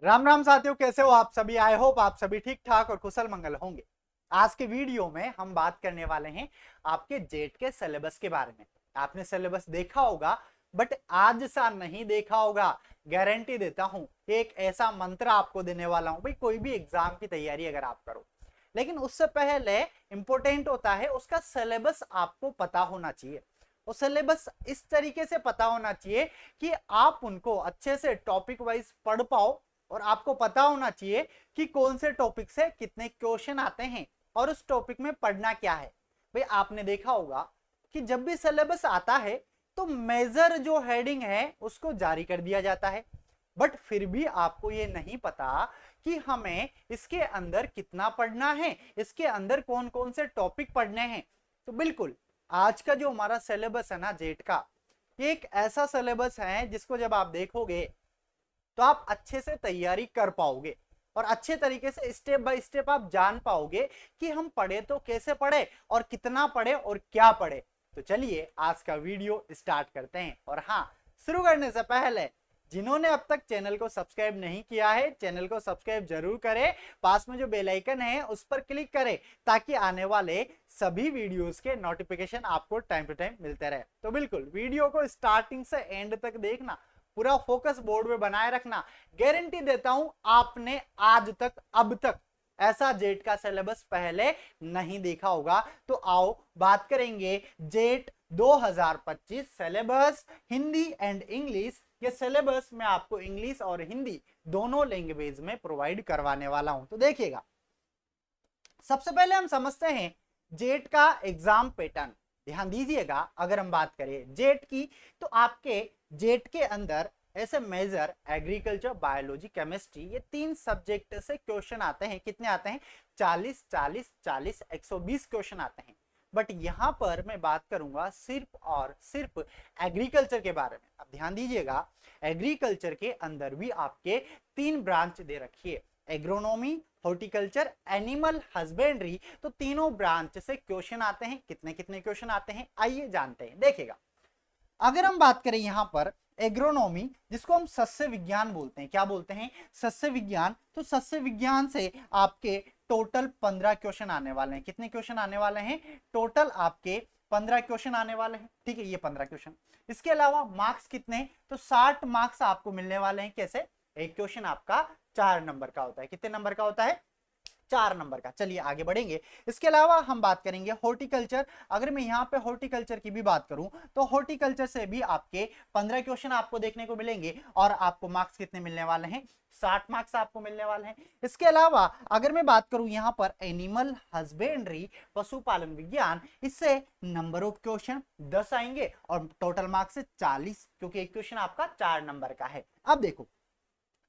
राम राम साथियों, कैसे हो आप सभी। आई होप आप सभी ठीक ठाक और कुशल मंगल होंगे। आज के वीडियो में हम बात करने वाले हैं आपके जेट के सिलेबस के बारे में। आपने सिलेबस देखा होगा, बट आज सा नहीं देखा होगा। गारंटी देता हूं, एक ऐसा मंत्र आपको देने वाला हूं भाई, कोई भी एग्जाम की तैयारी अगर आप करो, लेकिन उससे पहले इंपॉर्टेंट होता है उसका सिलेबस आपको पता होना चाहिए। वो सिलेबस इस तरीके से पता होना चाहिए कि आप उनको अच्छे से टॉपिक वाइज पढ़ पाओ, और आपको पता होना चाहिए कि कौन से टॉपिक से कितने क्वेश्चन आते हैं और उस टॉपिक में पढ़ना क्या है। भाई आपने देखा होगा कि जब भी सिलेबस आता है तो मेजर जो हेडिंग है उसको जारी कर दिया जाता है, बट फिर भी आपको ये नहीं पता कि हमें इसके अंदर कितना पढ़ना है, इसके अंदर कौन कौन से टॉपिक पढ़ने हैं। तो बिल्कुल आज का जो हमारा सिलेबस है ना जेट का, ये एक ऐसा सिलेबस है जिसको जब आप देखोगे तो आप अच्छे से तैयारी कर पाओगे और अच्छे तरीके से स्टेप बाय स्टेप आप जान पाओगे कि हम पढ़े तो कैसे पढ़े और कितना पढ़े और क्या पढ़े। तो चलिए आज का वीडियो स्टार्ट करते हैं। और हाँ, शुरू करने से पहले जिन्होंने अब तक चैनल को सब्सक्राइब नहीं किया है, चैनल को सब्सक्राइब जरूर करें। पास में जो बेल आइकन है उस पर क्लिक करें ताकि आने वाले सभी वीडियोस के नोटिफिकेशन आपको टाइम टू टाइम मिलते रहे। तो बिल्कुल वीडियो को स्टार्टिंग से एंड तक देखना, पूरा फोकस बोर्ड में बनाए रखना। गारंटी देता हूं आपने आज तक अब तक ऐसा जेट का सिलेबस पहले नहीं देखा होगा। तो आओ बात करेंगे jet 2025 syllabus Hindi and English. ये सिलेबस मैं आपको इंग्लिश और हिंदी दोनों लैंग्वेज में प्रोवाइड करवाने वाला हूं। तो देखिएगा, सबसे पहले हम समझते हैं जेट का एग्जाम पैटर्न। ध्यान दीजिएगा, अगर हम बात करें जेट की तो आपके जेट के अंदर ऐसे मेजर एग्रीकल्चर, बायोलॉजी, केमिस्ट्री, ये तीन सब्जेक्ट से क्वेश्चन आते हैं। कितने आते हैं? 40 40 40 120 क्वेश्चन आते हैं। बट यहां पर मैं बात करूंगा सिर्फ और सिर्फ एग्रीकल्चर के बारे में। अब ध्यान दीजिएगा, एग्रीकल्चर के अंदर भी आपके तीन ब्रांच दे रखी है, एग्रोनॉमी, हॉर्टिकल्चर, एनिमल हस्बेंड्री। तो तीनों ब्रांच से क्वेश्चन आते हैं। कितने कितने क्वेश्चन आते हैं आइए जानते हैं। देखिएगा, अगर हम बात करें यहां पर एग्रोनॉमी, जिसको हम सस्य विज्ञान बोलते हैं, क्या बोलते हैं? सस्य विज्ञान। तो सस्य विज्ञान से आपके टोटल 15 क्वेश्चन आने वाले हैं। कितने क्वेश्चन आने वाले हैं? टोटल आपके 15 क्वेश्चन आने वाले हैं। ठीक है, ये 15 क्वेश्चन। इसके अलावा मार्क्स कितने? तो 60 मार्क्स आपको मिलने वाले हैं। कैसे? एक क्वेश्चन आपका 4 नंबर का होता है। कितने नंबर का होता है? 4 नंबर का। चलिए आगे बढ़ेंगे। इसके अलावा हम बात करेंगे हॉर्टिकल्चर। अगर मैं यहाँ पे हॉर्टिकल्चर की भी बात करूं तो हॉर्टिकल्चर से भी आपके 15 क्वेश्चन आपको देखने को मिलेंगे और आपको मार्क्स कितने मिलने वाले हैं? 60 मार्क्स आपको मिलने वाले हैं। इसके अलावा अगर मैं बात करूं यहाँ पर एनिमल हस्बेंड्री, पशुपालन विज्ञान, इससे नंबर ऑफ क्वेश्चन 10 आएंगे और टोटल मार्क्स 40, क्योंकि एक क्वेश्चन आपका 4 नंबर का है। अब देखो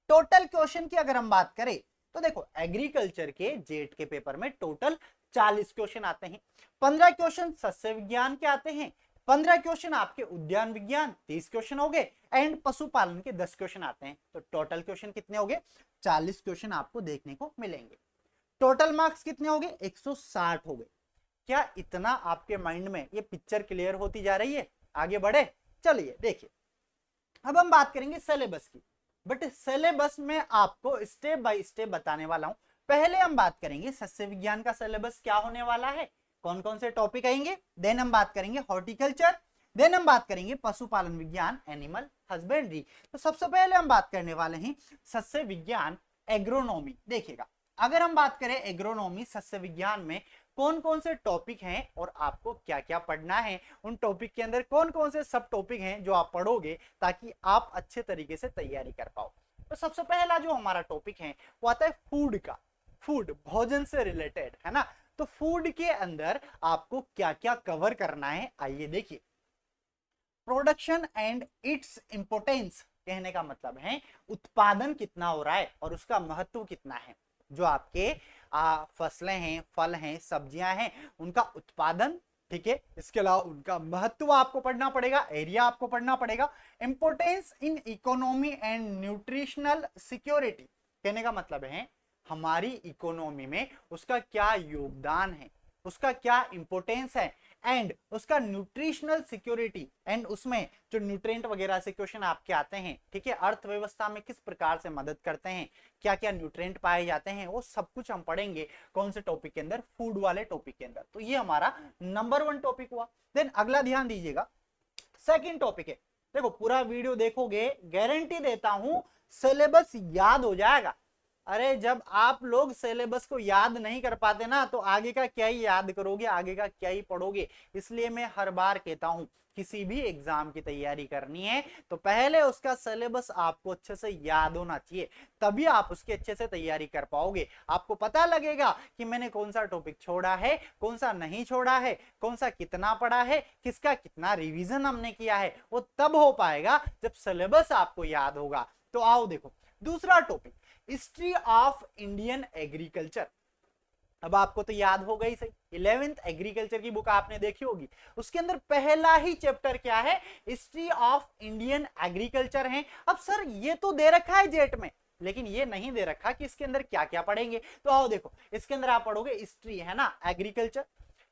टोटल क्वेश्चन की अगर हम बात करें तो देखो एग्रीकल्चर के जेट के पेपर में टोटल 40 क्वेश्चन आते हैं। 15 क्वेश्चन सस्य विज्ञान के आते हैं, 15 क्वेश्चन आपके उद्यान विज्ञान, 30 क्वेश्चन हो गए, एंड पशुपालन के 10 क्वेश्चन आते हैं। तो टोटल क्वेश्चन कितने हो गए? 40 क्वेश्चन आपको देखने को मिलेंगे। टोटल मार्क्स कितने हो गए? 160 हो गए। क्या इतना आपके माइंड में ये पिक्चर क्लियर होती जा रही है? आगे बढ़े, चलिए देखिए। अब हम बात करेंगे सिलेबस की, बट सिलेबस में आपको स्टेप बाय स्टेप बताने वाला हूं। पहले हम बात करेंगे सस्य विज्ञान का सिलेबस क्या होने वाला है, कौन कौन से टॉपिक आएंगे। देन हम बात करेंगे हॉर्टिकल्चर, देन हम बात करेंगे पशुपालन विज्ञान, एनिमल हस्बेंड्री। तो सबसे पहले हम बात करने वाले हैं सस्य विज्ञान एग्रोनॉमी। देखिएगा, अगर हम बात करें एग्रोनॉमी सस्य विज्ञान में कौन कौन से टॉपिक हैं और आपको क्या क्या पढ़ना है, उन टॉपिक के अंदर कौन कौन से सब टॉपिक हैं जो आप पढ़ोगे ताकि आप अच्छे तरीके से तैयारी कर पाओ। तो सबसे पहला जो हमारा टॉपिक है वो आता है फूड का। फूड भोजन से रिलेटेड है ना। तो फूड के अंदर आपको क्या क्या कवर करना है आइए देखिए। प्रोडक्शन एंड इट्स इंपोर्टेंस, कहने का मतलब है उत्पादन कितना हो रहा है और उसका महत्व कितना है। जो आपके फसलें हैं, फल हैं, सब्जियां हैं, उनका उत्पादन, ठीक है, इसके अलावा उनका महत्व आपको पढ़ना पड़ेगा, एरिया आपको पढ़ना पड़ेगा। Importance in economy and nutritional security, कहने का मतलब है हमारी इकोनॉमी में उसका क्या योगदान है, उसका क्या इंपोर्टेंस है, एंड उसका न्यूट्रिशनल सिक्योरिटी, एंड उसमें जो न्यूट्रिएंट वगैरह से क्वेश्चन आपके आते हैं, ठीक है, अर्थव्यवस्था में किस प्रकार से मदद करते हैं, क्या क्या न्यूट्रिएंट पाए जाते हैं, वो सब कुछ हम पढ़ेंगे कौन से टॉपिक के अंदर, फूड वाले टॉपिक के अंदर। तो ये हमारा नंबर 1 टॉपिक हुआ। देन अगला ध्यान दीजिएगा, सेकंड टॉपिक है, देखो पूरा वीडियो देखोगे, गारंटी देता हूं सिलेबस याद हो जाएगा। अरे जब आप लोग सिलेबस को याद नहीं कर पाते ना, तो आगे का क्या ही याद करोगे, आगे का क्या ही पढ़ोगे। इसलिए मैं हर बार कहता हूं, किसी भी एग्जाम की तैयारी करनी है तो पहले उसका सिलेबस आपको अच्छे से याद होना चाहिए, तभी आप उसकी अच्छे से तैयारी कर पाओगे। आपको पता लगेगा कि मैंने कौन सा टॉपिक छोड़ा है, कौन सा नहीं छोड़ा है, कौन सा कितना पढ़ा है, किसका कितना रिवीजन हमने किया है, वो तब हो पाएगा जब सिलेबस आपको याद होगा। तो आओ देखो दूसरा topic, history of Indian agriculture. अब आपको तो याद होगा ही सही, 11th एग्रीकल्चर की बुक आपने देखी होगी, उसके अंदर पहला ही चैप्टर क्या है, हिस्ट्री ऑफ इंडियन एग्रीकल्चर है। अब सर ये तो दे रखा है जेट में, लेकिन ये नहीं दे रखा कि इसके अंदर क्या क्या पढ़ेंगे। तो आओ देखो, इसके अंदर आप पढ़ोगे हिस्ट्री, है ना, एग्रीकल्चर,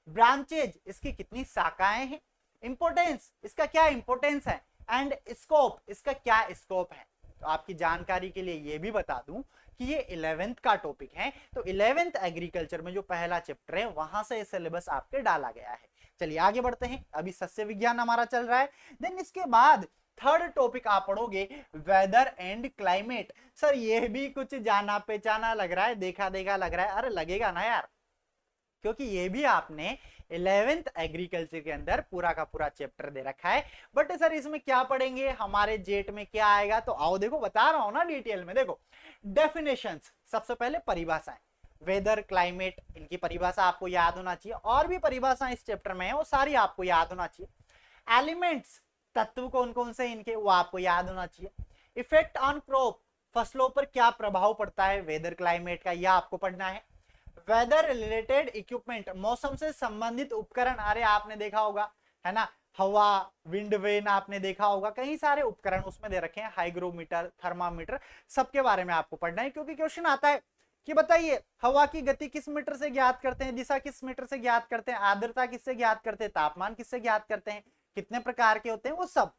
ब्रांचेज इसकी कितनी शाखाएं हैं, इंपोर्टेंस इसका क्या इंपोर्टेंस है, एंड स्कोप इसका क्या स्कोप है। तो आपकी जानकारी के लिए ये भी बता दूं कि ये 11th का टॉपिक है, तो 11th एग्रीकल्चर में जो पहला चैप्टर है वहां से सिलेबस आपके डाला गया है। चलिए आगे बढ़ते हैं, अभी सस्य विज्ञान हमारा चल रहा है। देन इसके बाद थर्ड टॉपिक आप पढ़ोगे वेदर एंड क्लाइमेट। सर ये भी कुछ जाना पहचाना लग रहा है, देखा देखा लग रहा है, अरे लगेगा ना यार, क्योंकि ये भी आपने 11th एग्रीकल्चर के अंदर पूरा का पूरा चैप्टर दे रखा है। बट सर इसमें क्या पढ़ेंगे, हमारे जेट में क्या आएगा, तो आओ देखो बता रहा हूं ना डिटेल में। देखो डेफिनेशंस, सबसे पहले परिभाषाएं, वेदर क्लाइमेट इनकी परिभाषा आपको याद होना चाहिए, और भी परिभाषाएं इस चैप्टर में है वो सारी आपको याद होना चाहिए। एलिमेंट्स तत्व कौन कौन से इनके वो आपको याद होना चाहिए। इफेक्ट ऑन क्रॉप, फसलों पर क्या प्रभाव पड़ता है वेदर क्लाइमेट का, यह आपको पढ़ना है। वेदर रिलेटेड इक्विपमेंट, मौसम से संबंधित उपकरण, अरे आपने देखा होगा है ना, हवा, विंड वेन आपने देखा होगा, कई सारे उपकरण उसमें दे रखे हैं, हाइग्रोमीटर, थर्मामीटर, सबके बारे में आपको पढ़ना है। क्योंकि क्वेश्चन आता है कि बताइए हवा की गति किस मीटर से ज्ञात करते हैं, दिशा किस मीटर से ज्ञात करते हैं, आर्द्रता किससे ज्ञात करते हैं, तापमान किससे ज्ञात करते हैं, कितने प्रकार के होते हैं वो सब।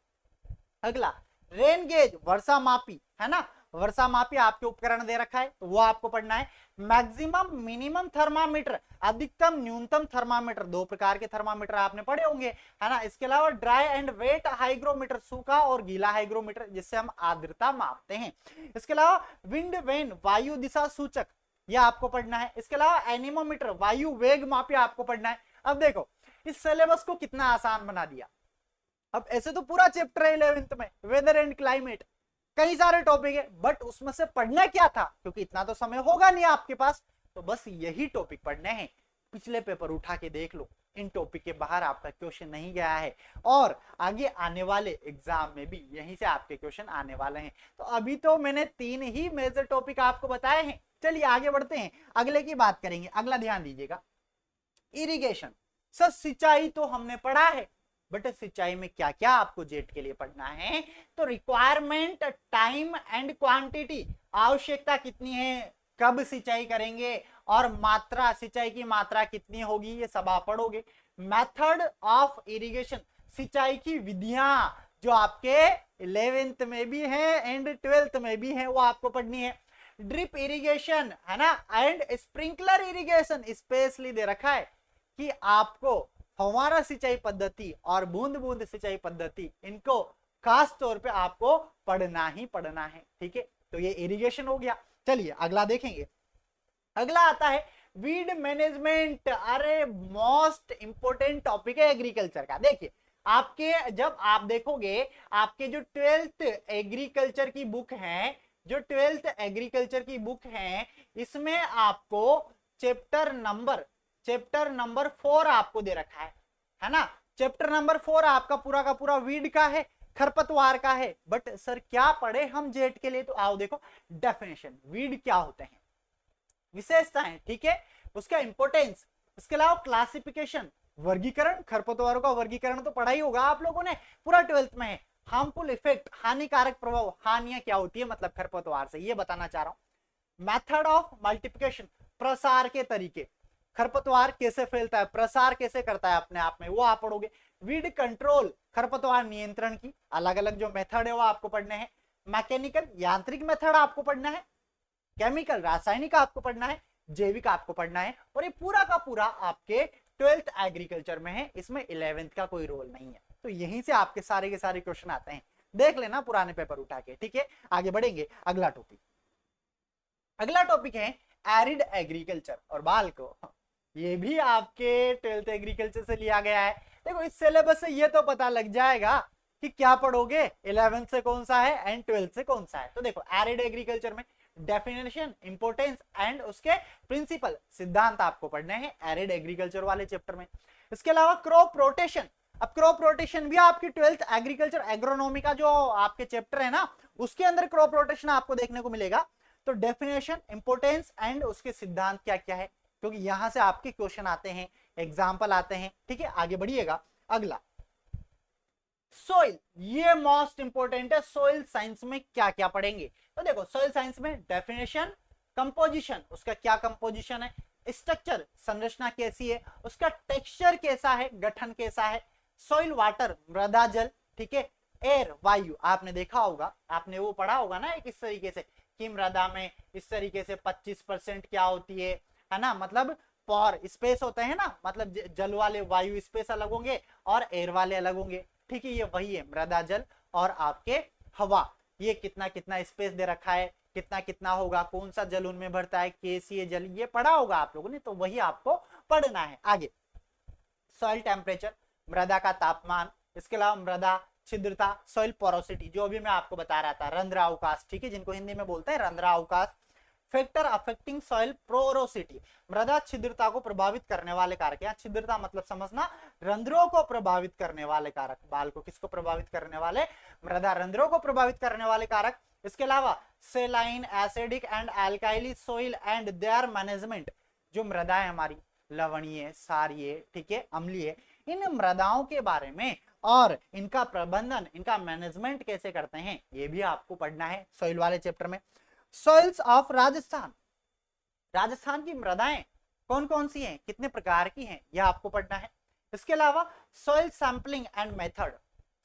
अगला रेन गेज, वर्षा मापी, है ना, वर्षा मापी आपके उपकरण दे रखा है तो वो आपको पढ़ना है। मैक्सिमम मिनिमम थर्मामीटर, अधिकतम न्यूनतम थर्मामीटर, दो प्रकार के थर्मामीटर आपने पढ़े होंगे, है ना। इसके अलावा ड्राई एंड वेट हाइग्रोमीटर, सूखा और गीला हाइग्रोमीटर जिससे हम आर्द्रता मापते हैं। इसके अलावा विंड वेन, वायु दिशा सूचक, यह आपको पढ़ना है। इसके अलावा एनीमोमीटर, वायु वेग मापी आपको पढ़ना है। अब देखो इस सिलेबस को कितना आसान बना दिया। अब ऐसे तो पूरा चैप्टर है 11th में, वेदर एंड क्लाइमेट, कई सारे टॉपिक है, बट उसमें से पढ़ना क्या था, क्योंकि इतना तो समय होगा नहीं आपके पास, तो बस यही टॉपिक पढ़ने हैं। पिछले पेपर उठा के देख लो, इन टॉपिक के बाहर आपका क्वेश्चन नहीं गया है, और आगे आने वाले एग्जाम में भी यहीं से आपके क्वेश्चन आने वाले हैं। तो अभी तो मैंने 3 ही मेजर टॉपिक आपको बताए हैं। चलिए आगे बढ़ते हैं, अगले की बात करेंगे। अगला ध्यान दीजिएगा, इरिगेशन। सर सिंचाई तो हमने पढ़ा है, बट सिंचाई में क्या क्या आपको जेट के लिए पढ़ना है, तो रिक्वायरमेंट, टाइम एंड क्वांटिटी, आवश्यकता कितनी है, कब सिंचाई करेंगे, और मात्रा, सिंचाई की मात्रा कितनी होगी, ये सब आप पढ़ोगे। मेथड ऑफ इरिगेशन, सिंचाई की विधियां जो आपके 11th में भी है एंड 12th में भी है, वो आपको पढ़नी है। ड्रिप इरिगेशन, है ना, एंड स्प्रिंकलर इरिगेशन स्पेशली दे रखा है कि आपको फव्वारा सिंचाई पद्धति और बूंद बूंद सिंचाई पद्धति, इनको खास तौर पे आपको पढ़ना ही पढ़ना है, ठीक है। तो ये इरिगेशन हो गया। चलिए अगला देखेंगे, अगला आता है वीड मैनेजमेंट। अरे मोस्ट इंपोर्टेंट टॉपिक है एग्रीकल्चर का। देखिए आपके, जब आप देखोगे आपके जो 12th एग्रीकल्चर की बुक है, जो 12th एग्रीकल्चर की बुक है, इसमें आपको चैप्टर नंबर 4 आपको दे रखा है ना। चैप्टर नंबर 4 आपका पूरा का पूरा वीड का है, खरपतवार का है। बट सर क्या पढ़े हम जेट के लिए, तो आओ देखो डेफिनेशन, वीड क्या होते हैं, विशेषताएं, ठीक है, उसका इंपोर्टेंस, इसके अलावा क्लासिफिकेशन, वर्गीकरण, खरपतवारों का वर्गीकरण तो पढ़ा ही होगा आप लोगों ने, पूरा 12th में है। हार्मफुल इफेक्ट, हानिकारक प्रभाव, हानियां क्या होती है मतलब खरपतवार से, ये बताना चाह रहा हूं। मेथड ऑफ मल्टीप्लिकेशन, प्रसार के तरीके, खरपतवार कैसे फैलता है, प्रसार कैसे करता है अपने आप में, वो आप पढ़ोगे। वीड कंट्रोल, खरपतवार नियंत्रण की अलग अलग जो मेथड है वो आपको पढ़ने हैं। मैकेनिकल, यांत्रिक मेथड आपको पढ़ना है। केमिकल, रासायनिक आपको पढ़ना है। जैविक आपको पढ़ना है। और ये पूरा का पूरा आपके 12th एग्रीकल्चर में है, इसमें 11th का कोई रोल नहीं है। तो यहीं से आपके सारे के सारे क्वेश्चन आते हैं, देख लेना पुराने पेपर उठा के, ठीक है। आगे बढ़ेंगे, अगला टॉपिक। अगला टॉपिक है एरिड एग्रीकल्चर। और बाल को ये भी आपके 12th एग्रीकल्चर से लिया गया है। देखो इस सिलेबस से ये तो पता लग जाएगा कि क्या पढ़ोगे, 11th से कौन सा है एंड 12th से कौन सा है। तो देखो एरिड एग्रीकल्चर में डेफिनेशन, इंपोर्टेंस एंड उसके प्रिंसिपल, सिद्धांत आपको पढ़ने हैं एरिड एग्रीकल्चर वाले चैप्टर में। इसके अलावा क्रॉप रोटेशन, अब क्रॉप रोटेशन भी आपकी 12th एग्रीकल्चर एग्रोनॉमी का जो आपके चैप्टर है ना, उसके अंदर क्रॉप रोटेशन आपको देखने को मिलेगा। तो डेफिनेशन, इंपोर्टेंस एंड उसके सिद्धांत क्या क्या है, क्योंकि यहां से आपके क्वेश्चन आते हैं, एग्जाम्पल आते हैं, ठीक है। आगे बढ़िएगा, अगला सोइल, ये मोस्ट इंपोर्टेंट है। सोइल साइंस में क्या क्या पढ़ेंगे, तो देखो सोइल साइंस में डेफिनेशन, कंपोजिशन, उसका क्या कंपोजिशन है, स्ट्रक्चर, संरचना कैसी है, उसका टेक्सचर कैसा है, गठन कैसा है, सोइल वाटर, मृदा जल, ठीक है, एयर, वायु, आपने देखा होगा, आपने वो पढ़ा होगा ना एक इस तरीके से कि मृदा में इस तरीके से 25% क्या होती है ना, मतलब पॉर स्पेस होते हैं ना, मतलब जल वाले वायु स्पेस अलग होंगे और एयर वाले अलग होंगे, ठीक है। ये वही है मृदा जल और आपके हवा, ये कितना कितना स्पेस दे रखा है, कितना कितना होगा, कौन सा जल उनमें भरता है, केसीए जल, ये पढ़ा होगा आप लोगों ने, तो वही आपको पढ़ना है। आगे सॉइल टेम्परेचर, मृदा का तापमान, इसके अलावा मृदा छिद्रता, सॉइल पोरोसिटी, जो अभी मैं आपको बता रहा था, रंध्रावकाश, ठीक है, जिनको हिंदी में बोलते हैं रंध्रावकाश। फैक्टर अफेक्टिंग सॉइल पोरोसिटी, मृदा छिद्रता को प्रभावित करने वाले कारक, यहाँ छिद्रता मतलब समझना रंध्रों को प्रभावित करने वाले कारक, बाल को किसको प्रभावित करने वाले, मृदा रंध्रों को प्रभावित करने वाले कारक। इसके अलावा सेलाइन, एसिडिक एंड अल्काइली सॉइल एंड देयर मैनेजमेंट, जो मृदा है हमारी लवणीय, सारीय, ठीक है, अम्लीय, इन मृदाओं के बारे में और इनका प्रबंधन, इनका मैनेजमेंट कैसे करते हैं, ये भी आपको पढ़ना है सॉइल वाले चैप्टर में। सॉइल्स ऑफ राजस्थान, राजस्थान की मृदाएं कौन कौन सी हैं, कितने प्रकार की हैं, यह आपको पढ़ना है। इसके अलावा soil sampling and method,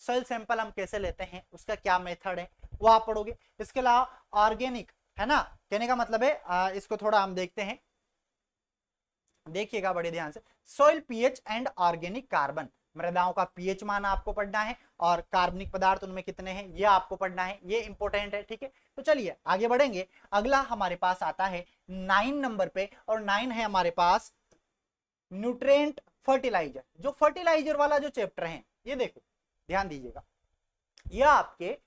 soil sample हम कैसे लेते हैं, उसका क्या मेथड है, वो आप पढ़ोगे। इसके अलावा ऑर्गेनिक, है ना, कहने का मतलब है इसको थोड़ा हम देखते हैं, देखिएगा बड़े ध्यान से। Soil pH and organic carbon, मृदाओं का पीएच मान आपको पढ़ना है और कार्बनिक पदार्थ उनमें कितने हैं ये आपको पढ़ना है, ये इंपॉर्टेंट है, ठीक है। तो चलिए आगे बढ़ेंगे, अगला हमारे पास आता है 9 नंबर पे, और 9 है हमारे पास न्यूट्रिएंट फर्टिलाइजर। जो फर्टिलाइजर वाला जो चैप्टर है, ये देखो ध्यान दीजिएगा, ये आपके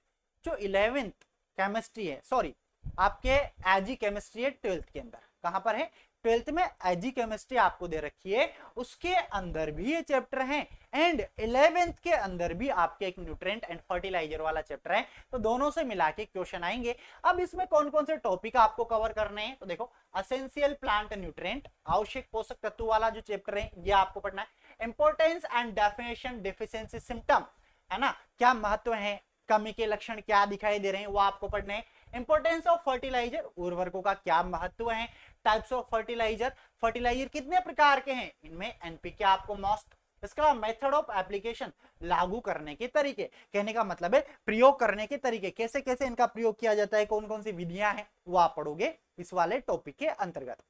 जो 11th केमिस्ट्री है, सॉरी आपके एजी केमिस्ट्री है 12th के अंदर, कहां पर है 12th में एजी केमिस्ट्री आपको दे रखी है, उसके अंदर भी ये चैप्टर है, एंड 11th के अंदर भी आपके एक न्यूट्रिएंट एंड फर्टिलाइजर वाला चैप्टर है। तो दोनों से मिला के क्वेश्चन आएंगे। अब इसमें कौन कौन से टॉपिक आपको कवर करने हैं, तो देखो असेंशियल प्लांट न्यूट्रिएंट, आवश्यक पोषक तत्व वाला जो चैप्टर है ये आपको पढ़ना है। Importance and definition deficiency symptom, है ना, क्या महत्व है, कमी के लक्षण क्या दिखाई दे रहे हैं, वो आपको पढ़ने हैं। इंपोर्टेंस ऑफ फर्टिलाइजर, उर्वरकों का क्या महत्व है। टाइप्स ऑफ फर्टिलाइजर, फर्टिलाइजर कितने प्रकार के हैं, इनमें एनपीके आपको मोस्ट। इसके बाद मेथड ऑफ एप्लीकेशन, लागू करने के तरीके, कहने का मतलब है प्रयोग करने के तरीके, कैसे कैसे इनका प्रयोग किया जाता है, कौन कौन सी विधियां हैं, वो आप पढ़ोगे इस वाले टॉपिक के अंतर्गत।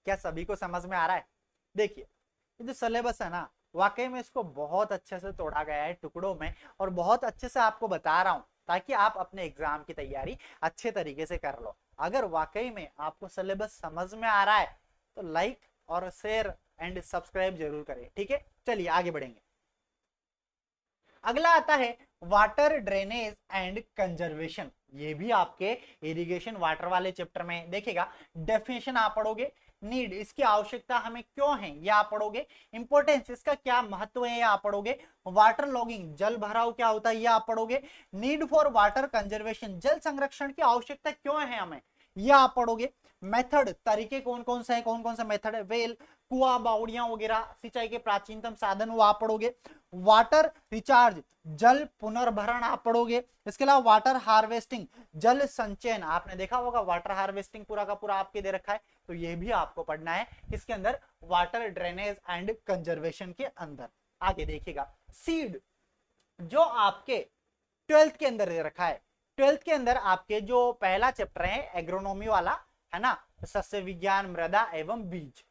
क्या सभी को समझ में आ रहा है? देखिए ये जो सिलेबस है ना, वाकई में इसको बहुत अच्छे से तोड़ा गया है टुकड़ों में, और बहुत अच्छे से आपको बता रहा हूं ताकि आप अपने एग्जाम की तैयारी अच्छे तरीके से कर लो। अगर वाकई में आपको सिलेबस समझ में आ रहा है तो लाइक और शेयर एंड सब्सक्राइब जरूर करें, ठीक है। चलिए आगे बढ़ेंगे, अगला आता है वाटर ड्रेनेज एंड कंजर्वेशन, ये भी आपके इरिगेशन वाटर वाले चैप्टर में देखेगा। डेफिनेशन आप पढ़ोगे, नीड, इसकी आवश्यकता हमें क्यों है ये आप पढ़ोगे। इंपोर्टेंस, इसका क्या महत्व है ये आप पढ़ोगे। वाटर लॉगिंग, जल भराव क्या होता है ये आप पढ़ोगे। नीड फॉर वाटर कंजर्वेशन, जल संरक्षण की आवश्यकता क्यों है हमें, ये आप पढ़ोगे। मेथड, तरीके कौन कौन से हैं, कौन कौन सा मेथड है। वेल, कुआ बावड़ियां वगैरह सिंचाई के प्राचीनतम साधन वो आप पढ़ोगे। वाटर रिचार्ज, जल पुनर्भरण आप पढ़ोगे। इसके अलावा वाटर हार्वेस्टिंग, जल संचयन, आपने देखा होगा वाटर हार्वेस्टिंग पूरा का पूरा आपके दे रखा है, तो ये भी आपको पढ़ना है किसके अंदर, वाटर ड्रेनेज एंड कंजर्वेशन के अंदर। आगे देखिएगा सीड, जो आपके 12th के अंदर दे रखा है। 12th के अंदर आपके जो पहला चैप्टर है एग्रोनॉमी वाला है ना, सस्य विज्ञान, मृदा एवं बीज,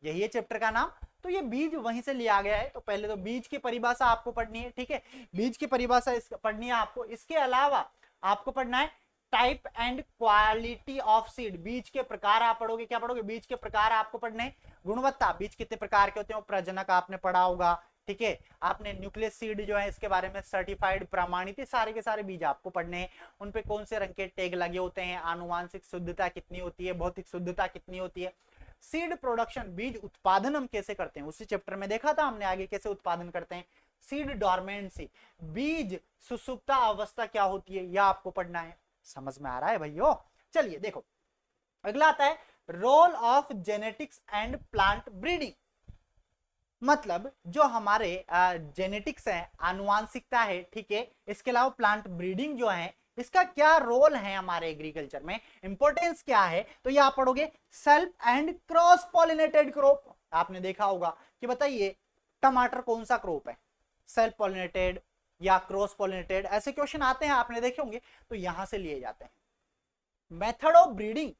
यही है चैप्टर का नाम। तो ये बीज वहीं से लिया गया है। तो पहले तो बीज की परिभाषा आपको पढ़नी है, ठीक है, बीज की परिभाषा पढ़नी है आपको। इसके अलावा आपको पढ़ना है type and quality of seed, बीज के प्रकार आप पढ़ोगे। क्या पढ़ोगे, बीज के प्रकार आपको पढ़ने हैं। गुणवत्ता, बीज कितने प्रकार के होते हैं, प्रजनक आपने पढ़ा होगा, ठीक है। आपने न्यूक्लियस सीड जो है इसके बारे में सर्टिफाइड प्रमाणित सारे के सारे बीज आपको पढ़ने हैं। उन पे कौन से रंग के टैग लगे होते हैं, आनुवांशिक शुद्धता कितनी होती है, भौतिक शुद्धता कितनी होती है। सीड प्रोडक्शन, बीज उत्पादन हम कैसे करते हैं, उसी चैप्टर में देखा था हमने आगे कैसे उत्पादन करते हैं। सीड डॉर्मेंसी, बीज सुसुप्ता अवस्था क्या होती है, यह आपको पढ़ना है। समझ में आ रहा है भाइयों। चलिए देखो अगला आता है role of genetics and plant breeding. मतलब जो हमारे जेनेटिक्स है, आनुवांशिकता है, ठीक है, इसके अलावा प्लांट ब्रीडिंग जो है इसका क्या रोल है हमारे एग्रीकल्चर में, इंपॉर्टेंस क्या है, तो ये आप पढ़ोगे। Self and cross pollinated crop, आपने देखा होगा कि बताइए टमाटर कौन सा क्रॉप है, सेल्फ पॉलिनेटेड या क्रॉस पॉलिनेटेड, ऐसे क्वेश्चन आते हैं आपने देखे होंगे, तो यहां से लिए जाते हैं। Method of breeding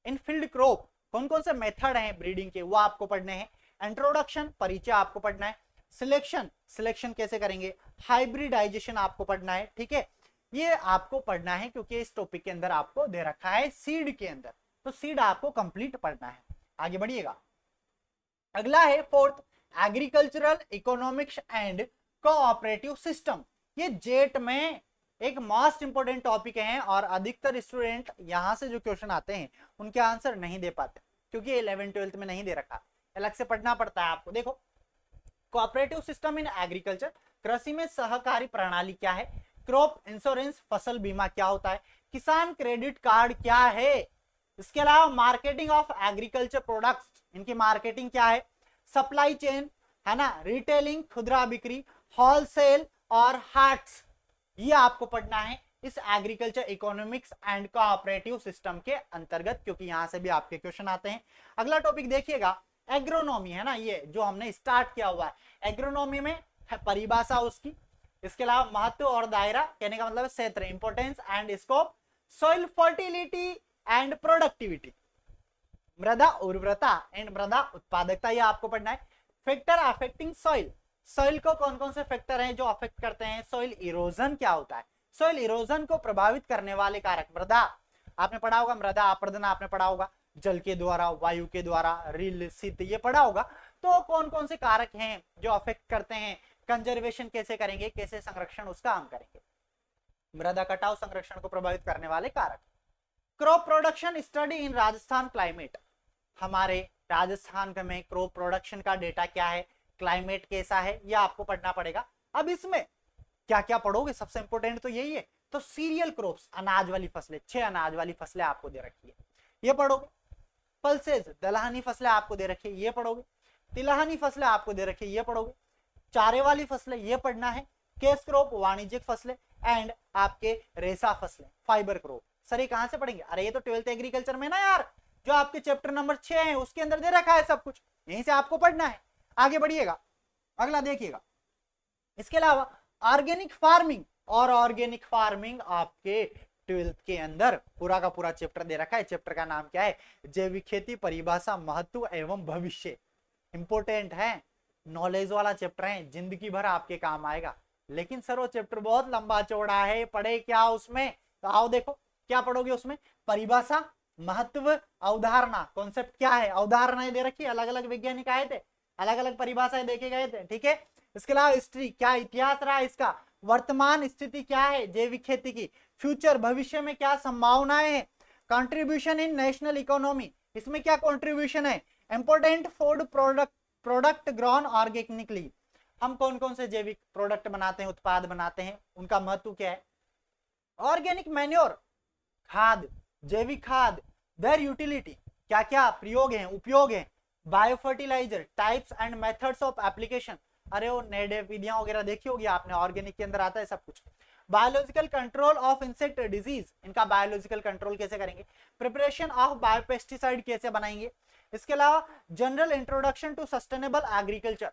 in field crop, कौन कौन से मेथड हैं ब्रीडिंग के, वो आपको पढ़ने हैं। इंट्रोडक्शन, परिचय आपको पढ़ना है। सिलेक्शन, सिलेक्शन कैसे करेंगे। हाइब्रिडाइजेशन आपको पढ़ना है, ठीक है, ये आपको पढ़ना है क्योंकि इस टॉपिक के अंदर आपको दे रखा है सीड के अंदर, तो सीड आपको कंप्लीट पढ़ना है। आगे बढ़िएगा, अगला है fourth agricultural economics and cooperative system. ये जेट में एक मोस्ट इंपोर्टेंट टॉपिक है और अधिकतर स्टूडेंट यहां से जो क्वेश्चन आते हैं उनके आंसर नहीं दे पाते क्योंकि 11th 12th में नहीं दे रखा, अलग से पढ़ना पड़ता है आपको। देखो कोऑपरेटिव सिस्टम इन एग्रीकल्चर, कृषि में सहकारी प्रणाली क्या है, क्रॉप इंश्योरेंस, फसल बीमा क्या होता है, किसान क्रेडिट कार्ड क्या है, इसके अलावा मार्केटिंग ऑफ एग्रीकल्चर प्रोडक्ट्स, इनकी मार्केटिंग क्या है, सप्लाई चेन है ना, रिटेलिंग खुदरा बिक्री, होलसेल और हाट्स, ये आपको पढ़ना है इस agriculture economics and cooperative system के अंतर्गत, क्योंकि यहां से भी आपके क्वेश्चन आते हैं। अगला टॉपिक देखिएगा एग्रोनॉमी है ना, ये जो हमने स्टार्ट किया हुआ है। एग्रोनॉमी में है परिभाषा उसकी, इसके अलावा महत्व और दायरा, कहने का मतलब क्षेत्र, importance and scope, soil fertility and productivity, मृदा उर्वरता एंड मृदा उत्पादकता, ये आपको पढ़ना है। फैक्टर अफेक्टिंग सॉइल, सॉइल को कौन कौन से फैक्टर हैं जो अफेक्ट करते हैं, सॉइल इरोजन क्या होता है, सॉइल इरोजन को प्रभावित करने वाले कारक, मृदा आपने पढ़ा होगा, मृदा अपरदन आपने पढ़ा होगा, जल के द्वारा, वायु के द्वारा, रील शीत, ये पढ़ा होगा। तो कौन कौन से कारक हैं जो अफेक्ट करते हैं, कंजर्वेशन कैसे करेंगे, कैसे संरक्षण उसका हम करेंगे, मृदा कटाव संरक्षण को प्रभावित करने वाले कारक। Crop production study in Rajasthan climate, हमारे राजस्थान में क्रॉप प्रोडक्शन का डेटा क्या है, क्लाइमेट कैसा है, यह आपको पढ़ना पड़ेगा। अब इसमें क्या क्या पढ़ोगे, सबसे इंपॉर्टेंट तो यही है। तो सीरियल क्रॉप्स, अनाज वाली फसलें, 6 अनाज वाली फसलें आपको दे रखी है, ये पढ़ोगे। पल्सेज, दलहनी फसलें आपको दे रखी है, ये पढ़ोगे। तिलहनी फसलें आपको दे रखी है, ये पढ़ोगे। चारे वाली फसलें, ये पढ़ना है। केस क्रॉप, वाणिज्यिक फसलें एंड आपके रेशा फसलें, फाइबर क्रॉप। सर ये कहां से पढ़ेंगे, अरे ये तो 12th एग्रीकल्चर में ना यार, जो आपके चैप्टर नंबर 6 है उसके अंदर दे रखा है सब कुछ, यहीं से आपको पढ़ना है। आगे बढ़िएगा, अगला देखिएगा। इसके अलावा ऑर्गेनिक फार्मिंग, और ऑर्गेनिक फार्मिंग आपके 12th के अंदर पूरा का पूरा चैप्टर दे रखा है। चैप्टर का नाम क्या है, जैविक खेती, परिभाषा, महत्व एवं भविष्य। इंपोर्टेंट है, नॉलेज वाला चैप्टर है, जिंदगी भर आपके काम आएगा। लेकिन सर वो चैप्टर बहुत लंबा चौड़ा है, पढ़े क्या उसमें, तो आओ देखो क्या पढ़ोगे उसमें। परिभाषा, महत्व, अवधारणा, कॉन्सेप्ट क्या है, अवधारणाएं दे रखी है, अलग अलग वैज्ञानिक आए थे, अलग अलग परिभाषाएं देखे गए थे, ठीक है। इसके अलावा हिस्ट्री, क्या इतिहास रहा इसका, वर्तमान स्थिति क्या है जैविक खेती की, फ्यूचर, भविष्य में क्या संभावनाएं हैं, कंट्रीब्यूशन इन नेशनल इकोनॉमी, इसमें क्या कंट्रीब्यूशन है, important food product grown organically, हम कौन कौन से जैविक प्रोडक्ट बनाते हैं, उत्पाद बनाते हैं, उनका महत्व क्या है। ऑर्गेनिक मैन्योर, खाद, जैविक खाद, देयर यूटिलिटी, क्या क्या प्रयोग है, उपयोग है। Bio fertiliser, types and methods of application, अरे वो नए विधियां वगैरह देखी होगी आपने, ऑर्गेनिक के अंदर आता है सब कुछ। Biological control of insect disease, इनका बायोलॉजिकल कंट्रोल कैसे करेंगे। प्रिपरेशन ऑफ बायोपेस्टिसाइड कैसे बनाएंगे। इसके अलावा general introduction to sustainable agriculture,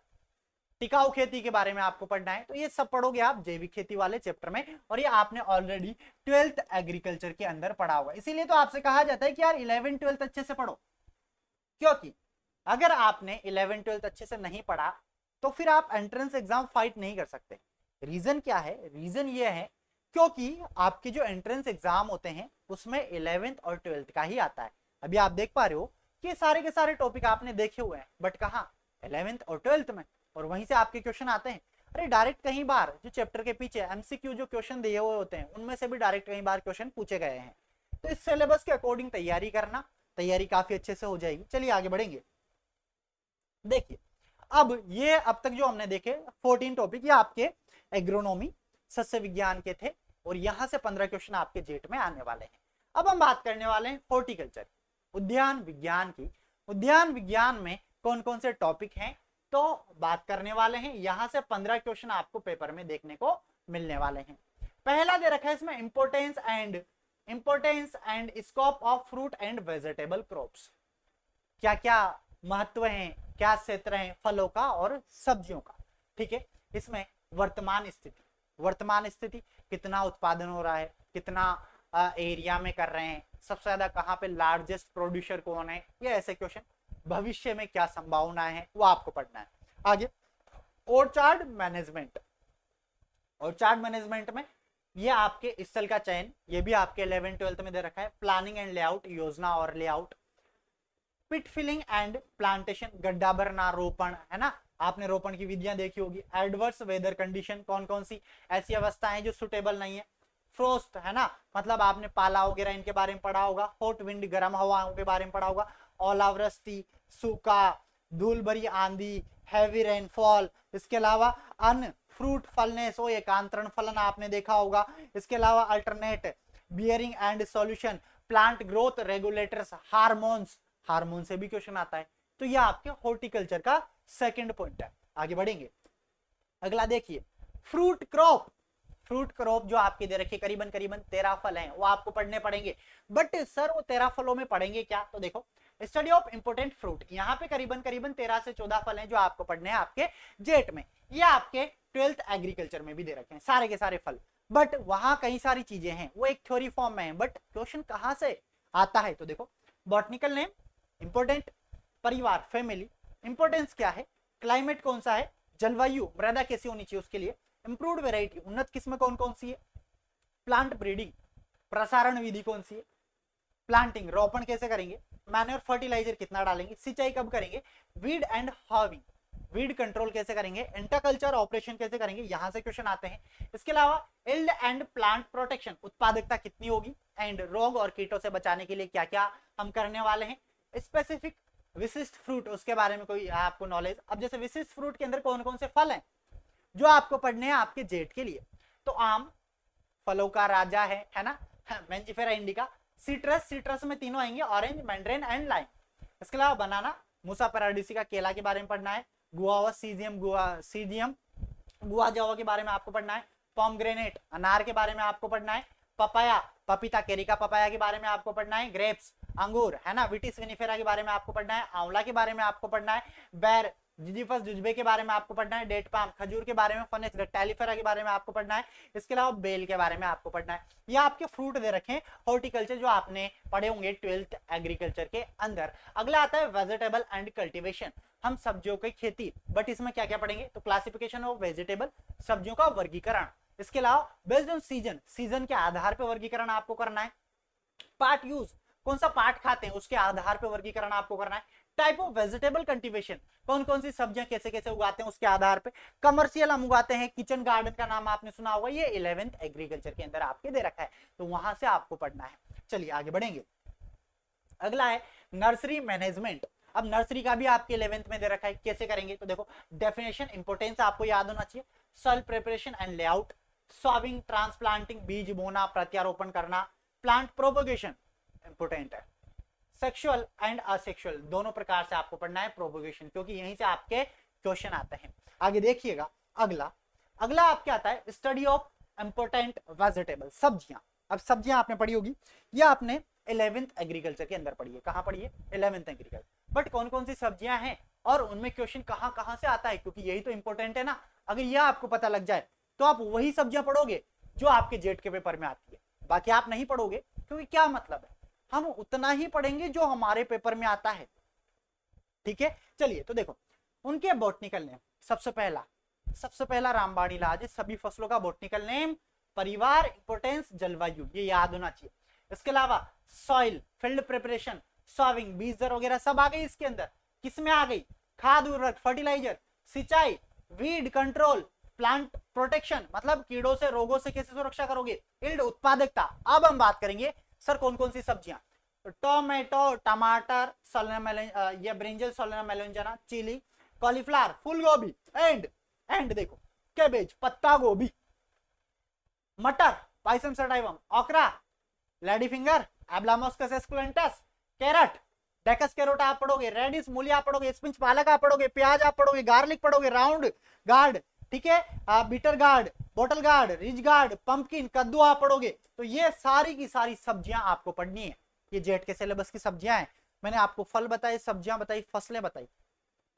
टिकाऊ खेती के बारे में आपको पढ़ना है। तो ये सब पढ़ोगे आप जैविक खेती वाले चैप्टर में, और ये आपने ऑलरेडी 12th एग्रीकल्चर के अंदर पढ़ा हुआ। इसीलिए तो आपसे कहा जाता है कि यार 11 12 अच्छे से पढ़ो, क्योंकि अगर आपने 11 12 अच्छे से नहीं पढ़ा तो फिर आप एंट्रेंस एग्जाम फाइट नहीं कर सकते। रीजन क्या है, रीजन ये है क्योंकि आपके जो एंट्रेंस एग्जाम होते हैं उसमें 11th और 12th का ही आता है। अभी आप देख पा रहे हो कि सारे के सारे टॉपिक आपने देखे हुए हैं, बट कहाँ, 11th और 12th में, और वहीं से आपके क्वेश्चन आते हैं। अरे डायरेक्ट कई बार जो चैप्टर के पीछे एमसीक्यू जो क्वेश्चन दिए हुए होते हैं उनमें से भी डायरेक्ट कई बार क्वेश्चन पूछे गए हैं। तो इस सिलेबस के अकॉर्डिंग तैयारी करना, तैयारी काफी अच्छे से हो जाएगी। चलिए आगे बढ़ेंगे। देखिए अब तक जो हमने देखे 14 टॉपिक ये आपके एग्रोनॉमी सस्य विज्ञान के थे, और यहां से 15 क्वेश्चन आपके जेट में आने वाले हैं। अब हम बात करने वाले हैं हॉर्टिकल्चर, उद्यान विज्ञान की। उद्यान विज्ञान में कौन कौन से टॉपिक हैं तो बात करने वाले हैं। यहां से 15 क्वेश्चन आपको पेपर में देखने को मिलने वाले हैं। पहला दे रखा है इसमें importance and scope of fruit and vegetable crops, क्या क्या महत्व है, क्या क्षेत्र है फलों का और सब्जियों का। ठीक है, इसमें वर्तमान स्थिति कितना उत्पादन हो रहा है, कितना एरिया में कर रहे हैं, सबसे ज्यादा कहाँ पे लार्जेस्ट प्रोड्यूसर कौन है, ये ऐसे क्वेश्चन। भविष्य में क्या संभावनाएं हैं वो आपको पढ़ना है। आगे ऑर्चार्ड मैनेजमेंट में ये आपके स्थल का चयन, ये भी आपके 11 12 में दे रखा है। प्लानिंग एंड लेआउट, योजना और layout. Pit filling and plantation, गड्ढा भरना, रोपण, है ना, आपने रोपण की विधियां देखी होगी। एडवर्स वेदर कंडीशन, कौन कौन सी ऐसी अवस्थाएं जो सुटेबल नहीं है। फ्रोस्ट, है ना, मतलब आपने पाला वगैरह इनके बारे में पढ़ा होगा। हॉट विंड, गर्म हवाओं के बारे में पढ़ा होगा। ओलावृष्टि, सूखा, धूल भरी आंधी, हैवी रेनफॉल। इसके अलावा अन फ्रूट फलनेस, वो एकांतरण फलन आपने देखा होगा। इसके अलावा alternate bearing and solution, plant growth regulators, hormone से भी क्वेश्चन आता है। तो यह आपके हॉर्टिकल्चर का सेकंड पॉइंट है। आगे बढ़ेंगे, अगला देखिए फ्रूट क्रॉप जो आपके दे रखे करीबन 13 फल हैं, वो आपको पढ़ने पड़ेंगे। बट सर वो 13 फलों में पढ़ेंगे क्या, तो देखो स्टडी ऑफ इंपोर्टेंट फ्रूट, यहाँ पे करीबन 13 से 14 फल हैं जो आपको पढ़ने हैं आपके जेट में। ये आपके 12th एग्रीकल्चर में भी दे रखे हैं सारे के सारे फल, बट वहां कई सारी चीजें हैं वो एक थ्योरी फॉर्म में है। बट क्वेश्चन कहां से आता है, तो देखो बॉटनिकल नेम इंपोर्टेंट, परिवार फैमिली, इंपोर्टेंस क्या है, क्लाइमेट कौन सा है, जलवायु मृदा कैसी होनी चाहिए उसके लिए, इंप्रूव्ड वेराइटी उन्नत किस्म कौन कौन सी है, प्लांट ब्रीडिंग प्रसारण विधि कौन सी है, प्लांटिंग रोपण कैसे करेंगे, मैन्योर फर्टिलाइजर कितना डालेंगे, सिंचाई कब करेंगे, weed and halving weed control कैसे करेंगे, इंटरकल्चर ऑपरेशन कैसे करेंगे, यहां से क्वेश्चन आते हैं। इसके अलावा इल्ड एंड प्लांट प्रोटेक्शन, उत्पादकता कितनी होगी, एंड रोग और कीटों से बचाने के लिए क्या क्या हम करने वाले हैं। स्पेसिफिक विशिष्ट फ्रूट, उसके बारे में कोई आपको नॉलेज। अब जैसे विशिष्ट फ्रूट के अंदर कौन कौन से फल हैं जो आपको पढ़ने हैं आपके जेट के लिए, तो आम फलों का राजा है ना, मेंजिफेरा इंडिका। सिट्रस में तीनों आएंगे, ऑरेंज, मैंड्रेन एंड लाइम। इसके अलावा बनाना, मूसा पैराडिसी केला के बारे में पढ़ना है। गुआवा सीजियम गुआ जावा के बारे में आपको पढ़ना है। पॉमग्रेनेट अनार के बारे में आपको पढ़ना है। पपाया पपीता केरिका पपाया के बारे में आपको पढ़ना है। ग्रेप्स अंगूर, है ना, विटिस विनिफेरा के बारे में आपको पढ़ना है। आंवला के बारे में आपको पढ़ना है। बैर जिजीफस जुजबे के बारे में आपको पढ़ना है। डेट पाम खजूर के बारे में। फनेस रेक्टालिफेरा के बारे में आपको पढ़ना है। इसके अलावा बेल के बारे में आपको पढ़ना है। ये आपके फ्रूट दे रखे हैं हॉर्टिकल्चर जो आपने पढ़े होंगे 12th एग्रीकल्चर के अंदर। अगला आता है वेजिटेबल एंड कल्टीवेशन, हम सब्जियों की खेती। बट इसमें क्या क्या पढ़ेंगे, तो क्लासिफिकेशन ऑफ वेजिटेबल, सब्जियों का वर्गीकरण। इसके अलावा बेस्ड ऑन सीजन के आधार पर वर्गीकरण आपको करना है। पार्ट यूज, कौन सा पार्ट खाते हैं उसके आधार पर वर्गीकरण आपको करना है। टाइप ऑफ वेजिटेबल कल्टीवेशन, कौन कौन सी सब्जियां कैसे कैसे उगाते हैं उसके आधार पे। कमर्शियल हम उगाते हैं, किचन गार्डन का नाम आपने सुना होगा, ये 11th एग्रीकल्चर के अंदर आपके दे रखा है, तो वहां से आपको पढ़ना है। चलिए आगे बढ़ेंगे, अगला है नर्सरी मैनेजमेंट। अब नर्सरी का भी आपके 11th में दे रखा है, कैसे करेंगे, तो देखो डेफिनेशन इंपोर्टेंस आपको याद होना चाहिए। Soil preparation and layout, sowing transplanting बीज बोना प्रत्यारोपण करना, प्लांट प्रोपोगेशन इंपोर्टेंट है, सेक्सुअल एंड असेक्सुअल दोनों प्रकार से आपको पढ़ना है प्रोपोगेशन, क्योंकि यहीं से आपके क्वेश्चन आते हैं। आगे देखिएगा, अगला अगला आपके आता है स्टडी ऑफ इंपोर्टेंट वेजिटेबल, सब्जियां। अब सब्जियां आपने पढ़ी होगी, ये आपने 11th एग्रीकल्चर के अंदर पढ़ी है। कहां पढ़ी है? 11th agriculture. बट कौन कौन सी सब्जियां हैं और उनमें क्वेश्चन कहां कहां से आता है, क्योंकि यही तो इंपॉर्टेंट है ना। अगर यह आपको पता लग जाए तो आप वही सब्जियां पढ़ोगे जो आपके जेट के पेपर में आती है, बाकी आप नहीं पढ़ोगे, क्योंकि क्या मतलब है, हम उतना ही पढ़ेंगे जो हमारे पेपर में आता है। ठीक है, चलिए तो देखो उनके बॉटनिकल नेम। सबसे पहला रामबाण इलाज है सभी फसलों का बॉटनिकल नेम, परिवार, इंपोर्टेंस, जलवायु, ये याद होना चाहिए। इसके अलावा सॉइल, फील्ड प्रिपरेशन, सॉविंग, बीज दर वगैरह सब आ गई इसके अंदर। किसमें आ गई? खाद उर्वरक, फर्टिलाइजर, सिंचाई, वीड कंट्रोल, प्लांट प्रोटेक्शन, मतलब कीड़ों से रोगों से कैसे सुरक्षा करोगे, इल्ड, उत्पादकता। अब हम बात करेंगे सर कौन कौन सी सब्जियां, टोमेटो, टमाटर, ये ब्रिंजल, सोलेना मेलोंजाना, चिली, कॉलीफ्लावर, फूल गोभी, एंड देखो कैबेज, पत्ता गोभी, मटर, पाइसम सटाइवम, ओकरा, लेडी फिंगर, एब्लामोस्कस एस्कुलेंटस, कैरट, डेकस कैरोटा आप पढ़ोगे, रेडिस, मूली आप पढ़ोगे, स्पिंच पालक आप पढ़ोगे, प्याज आप पढ़ोगे, गार्लिक पढ़ोगे, राउंड गार्ड, ठीक है, bitter gourd, bottle gourd, ridge gourd, pumpkin, कद्दू आप पढ़ोगे। तो ये सारी की सारी सब्जियां आपको पढ़नी है, ये जेट के सिलेबस की सब्जियां हैं। मैंने आपको फल बताए, सब्जियां बताई, फसलें बताई,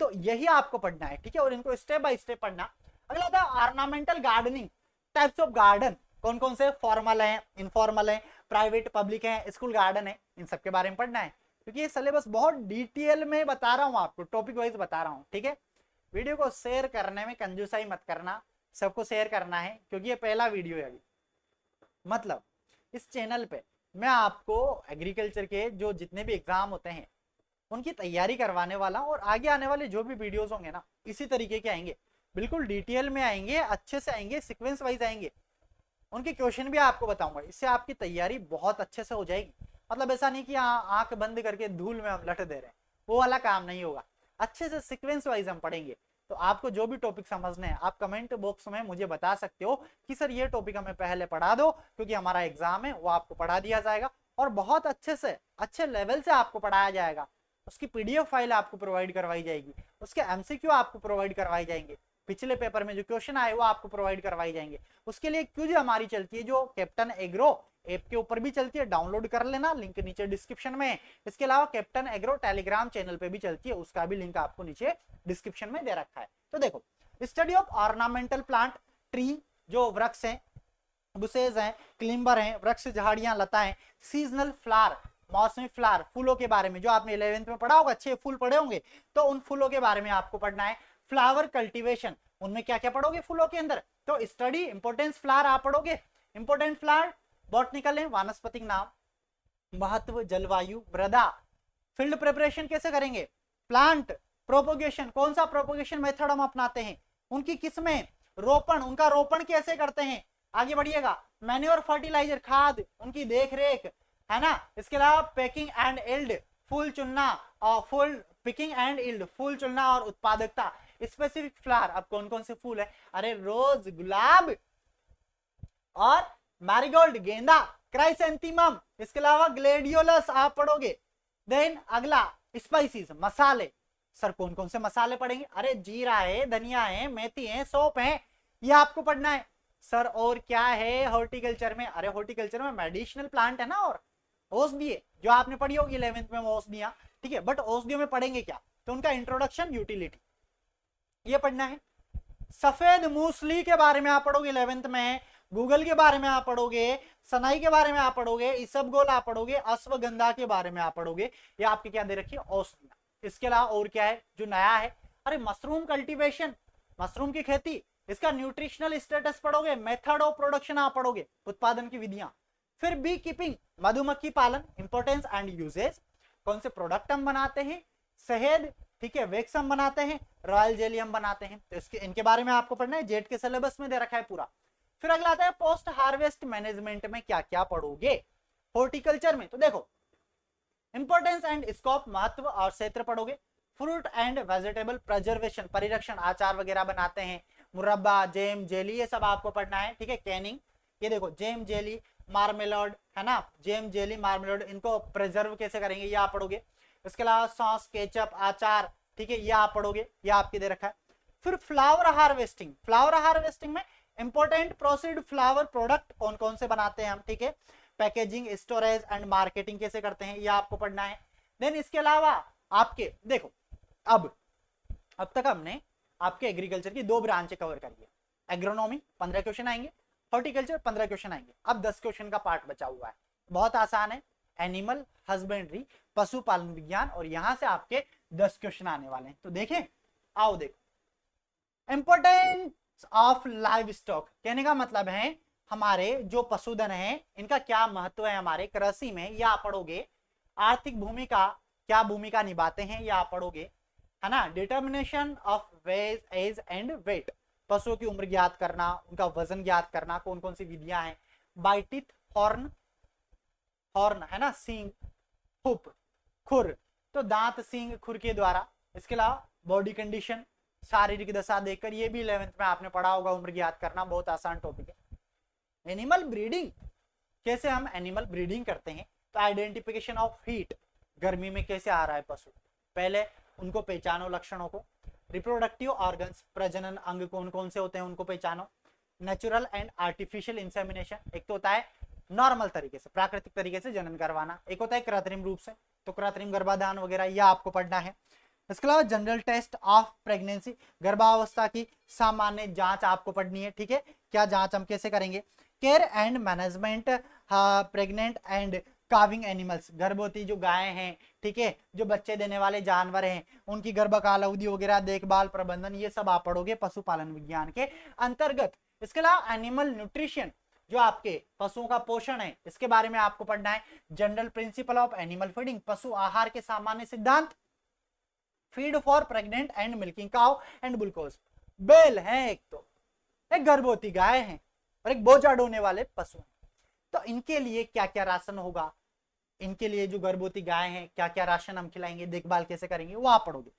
तो यही आपको पढ़ना है। ठीक है, और इनको स्टेप बाय स्टेप पढ़ना। अगला था ornamental gardening, types of garden, कौन कौन से फॉर्मल है, इनफॉर्मल है, प्राइवेट, पब्लिक है, स्कूल गार्डन है, इन सब के बारे में पढ़ना है, क्योंकि ये सिलेबस बहुत डिटेल में बता रहा हूं आपको, टॉपिक वाइज बता रहा हूं। ठीक है, वीडियो को शेयर करने में कंजूसाई मत करना, सबको शेयर करना है, क्योंकि ये पहला वीडियो है अभी। मतलब इस चैनल पे मैं आपको एग्रीकल्चर के जो जितने भी एग्जाम होते हैं उनकी तैयारी करवाने वाला, और आगे आने वाले जो भी वीडियोस होंगे ना इसी तरीके के आएंगे, बिल्कुल डिटेल में आएंगे, अच्छे से आएंगे, सीक्वेंस वाइज आएंगे, उनके क्वेश्चन भी आपको बताऊंगा। इससे आपकी तैयारी बहुत अच्छे से हो जाएगी। मतलब ऐसा नहीं कि आंख बंद करके धूल में हम लट दे रहे हैं, वो वाला काम नहीं होगा। अच्छे से सीक्वेंस वाइज हम पढ़ेंगे। तो आपको जो भी टॉपिक समझने हैं आप कमेंट बॉक्स में मुझे बता सकते हो कि सर ये टॉपिक हमें पहले पढ़ा दो, क्योंकि हमारा एग्जाम है, वो आपको पढ़ा दिया जाएगा और बहुत अच्छे से, अच्छे लेवल से आपको पढ़ाया जाएगा। उसकी पीडीएफ फाइल आपको प्रोवाइड करवाई जाएगी, उसके एमसीक्यू आपको प्रोवाइड करवाई जाएंगे, पिछले पेपर में जो क्वेश्चन आए वो आपको प्रोवाइड करवाई जाएंगे। उसके लिए क्यूज हमारी चलती है, जो कैप्टन एग्रो ऐप के ऊपर भी चलती है, डाउनलोड कर लेना, लिंक नीचे डिस्क्रिप्शन में। इसके अलावा कैप्टन एग्रो टेलीग्राम चैनल पे भी चलती है, उसका भी लिंक आपको नीचे डिस्क्रिप्शन में दे रखा है। तो देखो study of ornamental plant, tree जो वृक्ष हैं, बुसेज हैं, क्लिम्बर हैं, वृक्ष, झाड़ियां, लताएं, सीजनल फ्लावर, मौसमी फ्लावर, फूलों के बारे में जो आपने 11th में पढ़ा होगा, अच्छे फूल पढ़े होंगे, तो उन फूलों के बारे में आपको पढ़ना है। फ्लावर कल्टीवेशन, उनमें क्या क्या पढ़ोगे फूलों के अंदर, तो स्टडी इंपोर्टेंस फ्लावर आप पढ़ोगे, इंपोर्टेंट फ्लावर, बॉटनिकल है, वानस्पतिक नाम, महत्व, जलवायु, मृदा, फील्ड प्रिपरेशन कैसे करेंगे, प्लांट प्रोपोगेशन, कौन सा प्रोपोगेशन मेथड हम अपनाते हैं, उनकी किस्में, रोपण, उनका रोपण कैसे करते हैं, आगे बढ़िएगा, मैन्योर, फर्टिलाइजर, खाद, उनकी देख रेख, है ना। इसके अलावा पैकिंग एंड इल्ड, फूल चुनना और फूल पिकिंग एंड इल्ड, फूल चुनना और उत्पादकता, स्पेसिफिक फ्लावर, अब कौन कौन से फूल है, अरे रोज, गुलाब और मैरीगोल्ड, गेंदा, क्राइसेंथेमम, इसके अलावा ग्लेडियोलस आप पढ़ोगे। देन अगला स्पाइसेस, मसाले, सर कौन कौन से मसाले पढ़ेंगे, अरे जीरा है, धनिया है, मेथी है, सौंफ है, ये आपको पढ़ना है। सर और क्या है हॉर्टिकल्चर में, अरे हॉर्टिकल्चर में मेडिसिनल प्लांट है ना, और औषधि जो आपने पढ़ी होगी 11th में औषधियां, ठीक है, बट औषधियों में पढ़ेंगे क्या, तो उनका इंट्रोडक्शन, यूटिलिटी, ये पढ़ना है। सफेद मूसली के बारे में आप पढ़ोगे 11th में, गूगल के बारे में आप पढ़ोगे, सनाई के बारे में आप पढ़ोगे, इसबगोल आप पढ़ोगे, अश्वगंधा के बारे में आप पढ़ोगे, ये आपके क्या दे रखी है, औषधियां। इसके अलावा और क्या है जो नया है, अरे मशरूम कल्टीवेशन, मशरूम की खेती, इसका न्यूट्रिशनल स्टेटस पढ़ोगे, मेथड ऑफ प्रोडक्शन आप पढ़ोगे, उत्पादन की विधियां। फिर बी कीपिंग, मधुमक्खी पालन, इंपोर्टेंस एंड यूजेस, कौन से प्रोडक्ट हम बनाते हैं, शहद, ठीक है, वैक्स हम बनाते हैं, रॉयल जेली हम बनाते हैं, तो इसके इनके बारे में आपको पढ़ना है, जेट के सिलेबस में दे रखा है पूरा। फिर अगला आता है पोस्ट हार्वेस्ट मैनेजमेंट में क्या क्या पढ़ोगे हॉर्टिकल्चर में, तो देखो इंपोर्टेंस एंड स्कोप, महत्व और क्षेत्र पढ़ोगे। फ्रूट एंड वेजिटेबल प्रिजर्वेशन, परिरक्षण, आचार वगैरह बनाते हैं, मुरब्बा, जेम, जेली, ये सब आपको पढ़ना है, ठीक है। कैनिंग, ये देखो जेम, जेली, मार्मेलोड, है ना, जेम, जेली, मार्मेलोड, इनको प्रिजर्व कैसे करेंगे ये आप पढ़ोगे। इसके अलावा सॉस, केचप, आचार, ठीक है, ये आप पढ़ोगे, ये आपके दे रखा है। फिर फ्लावर हार्वेस्टिंग, फ्लावर हार्वेस्टिंग में इंपॉर्टेंट प्रोसीड फ्लावर प्रोडक्ट कौन कौन से बनाते हैं हम, ठीक है, पैकेजिंग, स्टोरेज एंड मार्केटिंग कैसे करते हैं ये आपको पढ़ना है। देन इसके अलावा आपके देखो अब तक हमने आपके एग्रीकल्चर की 2 ब्रांचें कवर करी है। एग्रोनॉमी 15 क्वेश्चन आएंगे, हॉर्टिकल्चर 15 क्वेश्चन आएंगे। अब 10 क्वेश्चन का पार्ट बचा हुआ है, बहुत आसान है, एनिमल हस्बेंड्री, पशुपालन विज्ञान, और यहां से आपके 10 क्वेश्चन आने वाले हैं। तो देखें, आओ देखो, इंपोर्टेंस ऑफ लाइव स्टॉक, कहने का मतलब है हमारे जो पशुधन है इनका क्या महत्व है हमारे कृषि में, यह आप पढ़ोगे। आर्थिक भूमिका, क्या भूमिका निभाते हैं, यह आप पढ़ोगे, है ना। Determination of wage, age and weight, पशुओं की उम्र ज्ञात करना, उनका वजन ज्ञात करना, कौन कौन सी विधियां हैं। बाइटिथ, हॉर्न, हॉर्न है ना, सींग, हुप, खुर, तो दांत, सींग, खुर के द्वारा। इसके अलावा बॉडी कंडीशन, शारीरिक दशा देखकर, ये भी 11th में आपने पढ़ा होगा, उम्र ज्ञात करना, बहुत आसान टॉपिक है। एनिमल ब्रीडिंग, कैसे हम एनिमल ब्रीडिंग करते हैं, तो आइडेंटिफिकेशन ऑफ हीट, गर्मी में कैसे आ रहा है पशु, पहले उनको पहचानो लक्षणों को। रिप्रोडक्टिव ऑर्गन्स, प्रजनन अंग कौन कौन से होते हैं उनको पहचानो। नेचुरल एंड आर्टिफिशियल इंसेमिनेशन, एक तो होता है नॉर्मल तरीके से, प्राकृतिक तरीके से जनन करवाना, एक होता है कृत्रिम रूप से, तो कृत्रिम गर्भाधान वगैरह यह आपको पढ़ना है। इसके अलावा जनरल टेस्ट ऑफ प्रेगनेंसी, गर्भावस्था की सामान्य जांच आपको पढ़नी है, ठीक है, क्या जांच हम कैसे करेंगे। Care and management pregnant and calving animals, गर्भवती जो गाय हैं, ठीक है, जो बच्चे देने वाले जानवर हैं, उनकी गर्भकाल अवधि वगैरह, देखभाल, प्रबंधन, ये सब आप पढ़ोगे पशुपालन विज्ञान के अंतर्गत। इसके अलावा एनिमल न्यूट्रिशन, जो आपके पशुओं का पोषण है, इसके बारे में आपको पढ़ना है। General principle of animal feeding, पशु आहार के सामान्य सिद्धांत। Feed for pregnant and milking cow and bullocks, बेल है एक, तो एक गर्भवती गाय है और एक बोझा ढोने वाले पशु हैं, तो इनके लिए क्या क्या राशन होगा, इनके लिए जो गर्भवती गाय हैं क्या क्या राशन हम खिलाएंगे, देखभाल कैसे करेंगे, वो आप पढ़ोगे।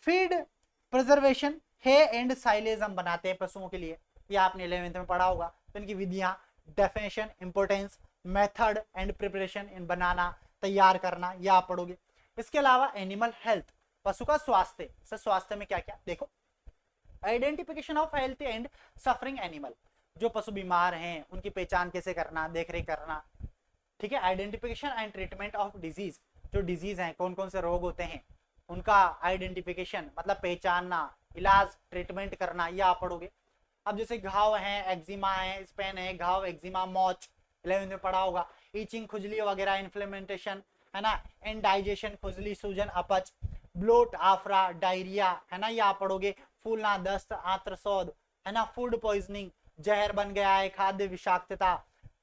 Feed preservation, hay and silage हम बनाते हैं पशुओं के लिए, ये आपने 11th में पढ़ा होगा, तो इनकी विधियां, definition, importance, method and preparation, इन बनाना, तैयार करना, ये आप पढ़ोगे। इसके अलावा एनिमल हेल्थ, पशु का स्वास्थ्य, स्वास्थ्य में क्या क्या देखो। Identification of health and suffering animal, जो पशु बीमार हैं उनकी पहचान कैसे करना, देखरेख करना, ठीक है। Identification and treatment of disease, जो डिजीज हैं, कौन कौन से रोग होते हैं, उनका आइडेंटिफिकेशन मतलब पहचानना, इलाज, ट्रीटमेंट करना, ये आप पढ़ोगे। अब जैसे घाव है, एक्जिमा है, स्पेन है, घाव, एक्जिमा, मौच, 11th में पढ़ा होगा। ईचिंग, खुजली वगैरह, इन्फ्लेमेंटेशन, है ना, इंडाइजेशन, खुजली, सूजन, अपच, ब्लोट, आफरा, डायरिया, है ना, ये आप पढ़ोगे। फूलना, दस्त, आंत्रशोथ, है ना, फूड पॉइजनिंग, जहर बन गया है, खाद्य विषाक्तता,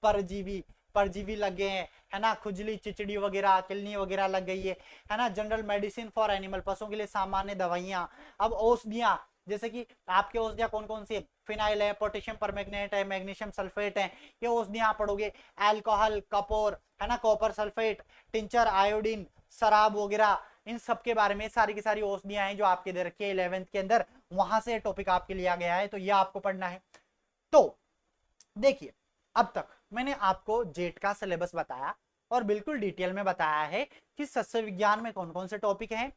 परजीवी, परजीवी लग गए हैं, है ना, खुजली, चिचड़ी वगैरह, किलनी वगैरह लग गई है ना। जनरल मेडिसिन फॉर एनिमल, पशुओं के लिए सामान्य दवाइयां। अब औषधियां, जैसे कि आपके औषधियां कौन कौन सी है, फिनाइल है, पोटेशियम परमैंगनेट है, मैग्नीशियम सल्फेट है, ये औषधियां पढ़ोगे। अल्कोहल, कपोर, है ना, कॉपर सल्फेट, टिंचर, आयोडीन, शराब वगैरह, इन सब के बारे में सारी की सारी औषधियां हैं जो आपके दे रखी है 11th के अंदर, वहां से टॉपिक आपके लिया गया है, तो ये आपको पढ़ना है। तो देखिए, अब तक मैंने आपको जेट का सिलेबस बताया और बिल्कुल डिटेल में बताया है कि सस्य विज्ञान में कौन कौन से टॉपिक हैं,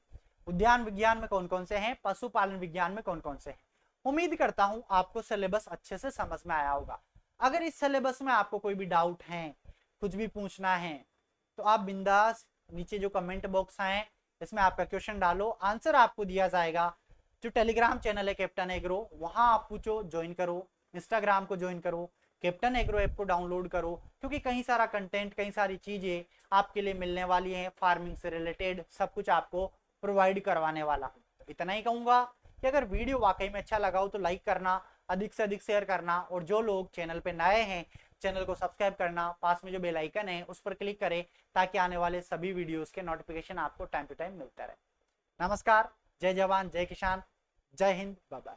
उद्यान विज्ञान में कौन कौन से हैं, पशुपालन विज्ञान में कौन कौन से हैं। उम्मीद करता हूं आपको सिलेबस अच्छे से समझ में आया होगा। अगर इस सिलेबस में आपको कोई भी डाउट है, कुछ भी पूछना है, तो आप बिंदास नीचे जो कमेंट बॉक्स है इसमें आपका क्वेश्चन डालो, आंसर आपको दिया जाएगा। जो टेलीग्राम चैनल है कैप्टन एग्रो, वहां आप पूछो, ज्वाइन करो। इंस्टाग्राम को ज्वाइन करो, कैप्टन एग्रो ऐप को डाउनलोड करो, क्योंकि कई सारा कंटेंट, कई सारी चीजें आपके लिए मिलने वाली हैं, फार्मिंग से रिलेटेड सब कुछ आपको प्रोवाइड करवाने वाला हूं। तो इतना ही कहूंगा कि अगर वीडियो वाकई में अच्छा लगा हो तो लाइक करना, अधिक से अधिक शेयर करना, और जो लोग चैनल पे नए हैं चैनल को सब्सक्राइब करना, पास में जो बेल आइकन है उस पर क्लिक करें ताकि आने वाले सभी वीडियोस के नोटिफिकेशन आपको टाइम टू टाइम मिलता रहे। नमस्कार, जय जवान, जय किसान, जय हिंद, बाय बाय।